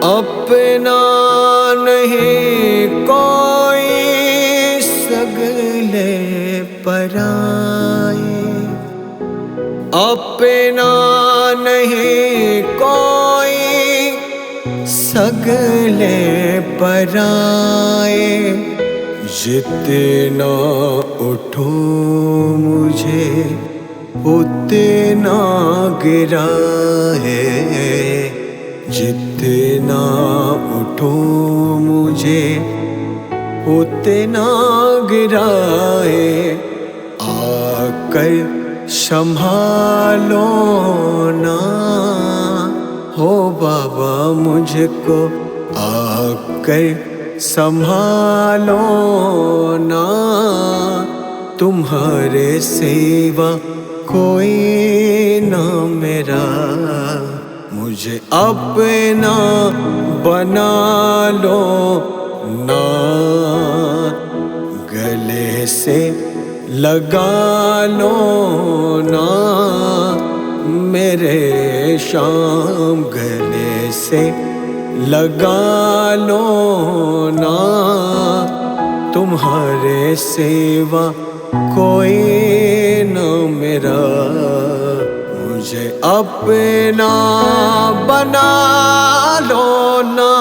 अपना नहीं कोई सगले पराए, अपना नहीं कोई सगले पराए। जितना उठो मुझे उतना गिरा है, जितना उठो मुझे उतना गिरा है। आकर संभालो ना हो बाबा मुझको, आकर संभालो ना। तुम्हारे सिवा कोई ना मेरा, मुझे अपना बना लो ना। गले से लगा लो ना मेरे शाम, गले से लगा लो ना। तुम्हारे सिवा कोई न मेरा, मुझे अपना बना लो ना।